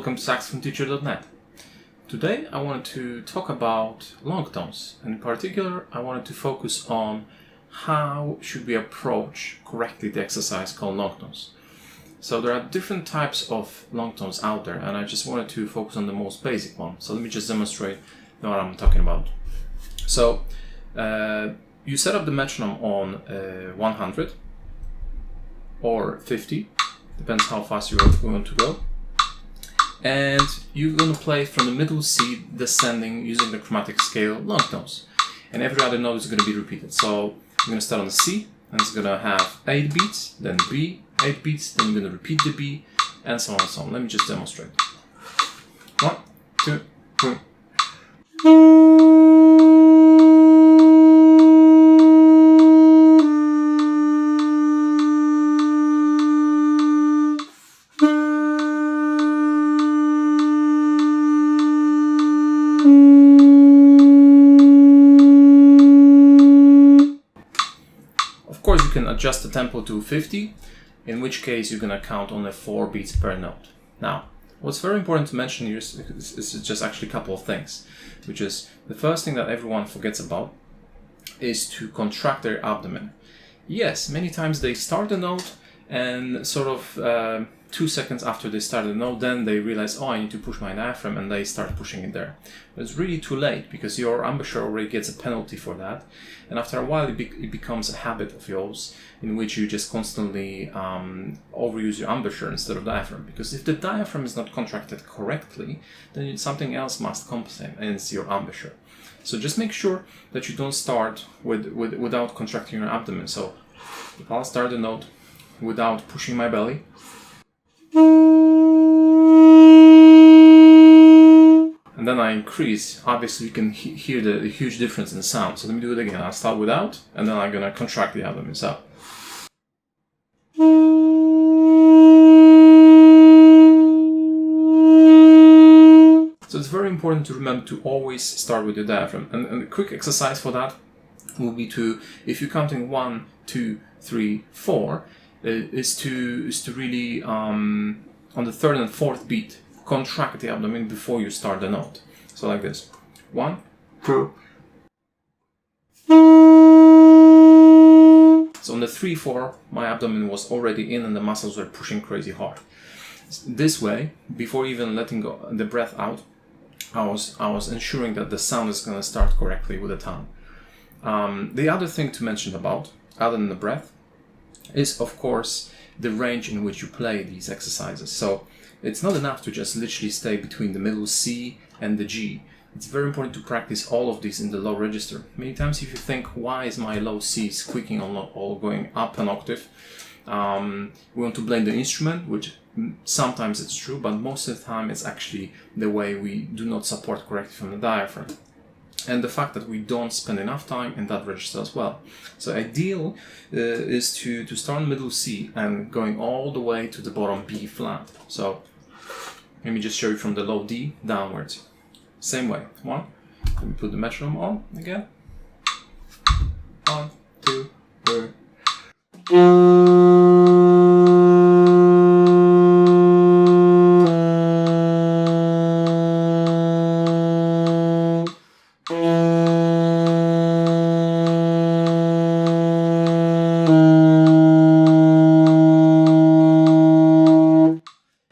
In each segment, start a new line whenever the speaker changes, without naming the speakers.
welcome to SaxophoneTeacher.net. Today I wanted to talk about long tones, and in particular I wanted to focus on how should we approach correctly the exercise called long tones. So there are different types of long tones out there, and I just wanted to focus on the most basic one. So let me just demonstrate what I'm talking about. So you set up the metronome on 100 or 50, depends how fast you want to go. And you're going to play from the middle C descending using the chromatic scale long tones. And every other note is going to be repeated. So you're going to start on the C, and it's going to have 8 beats, then B, 8 beats, then you're going to repeat the B, and so on and so on. Let me just demonstrate. 1, 2, 3. Of course, you can adjust the tempo to 50, in which case you're going to count only 4 beats per note. Now, what's very important to mention here is just actually a couple of things, which is the first thing that everyone forgets about is to contract their abdomen. Yes, many times they start the note and sort of 2 seconds after they start the note, then they realize, oh, I need to push my diaphragm, and they start pushing it there. But it's really too late, because your embouchure already gets a penalty for that, and after a while it becomes a habit of yours in which you just constantly overuse your embouchure instead of diaphragm. Because if the diaphragm is not contracted correctly, then something else must compensate, and it's your embouchure. So just make sure that you don't start without contracting your abdomen. So if I'll start the note without pushing my belly, and then I increase, obviously you can hear the huge difference in sound. So let me do it again. I'll start without, and then I'm going to contract the abdomen. So it's very important to remember to always start with your diaphragm. And a quick exercise for that will be to, if you're counting 1, 2, 3, 4, is to really on the third and fourth beat contract the abdomen before you start the note. So like this: 1, 2. So on the 3, 4, my abdomen was already in and the muscles were pushing crazy hard. This way, before even letting go the breath out, I was ensuring that the sound is going to start correctly with the tongue. The other thing to mention about, other than the breath, is of course the range in which you play these exercises. So it's not enough to just literally stay between the middle C and the G. It's very important to practice all of these in the low register. Many times if you think, why is my low C squeaking or going up an octave, we want to blame the instrument, which sometimes it's true, but most of the time it's actually the way we do not support correctly from the diaphragm. And the fact that we don't spend enough time in that register as well. So ideal is to start in middle C and going all the way to the bottom B flat. So let me just show you from the low D downwards. Same way. 1. Let me put the metronome on again. 1, 2, 3.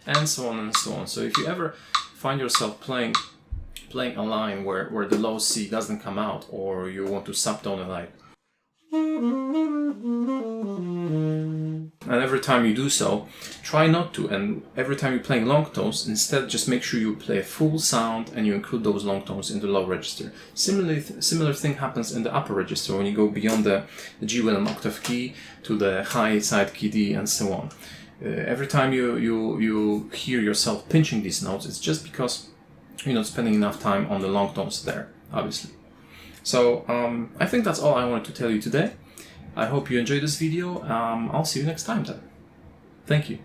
And so on and so on. So if you ever find yourself playing a line where the low C doesn't come out, or you want to subtone it like, and every time you do so, try not to, and every time you're playing long tones, instead just make sure you play a full sound and you include those long tones in the low register. Similar thing happens in the upper register when you go beyond the G with an octave key to the high side key D and so on. Every time you hear yourself pinching these notes, it's just because you're not spending enough time on the long tones there, obviously. So I think that's all I wanted to tell you today. I hope you enjoyed this video. I'll see you next time then. Thank you.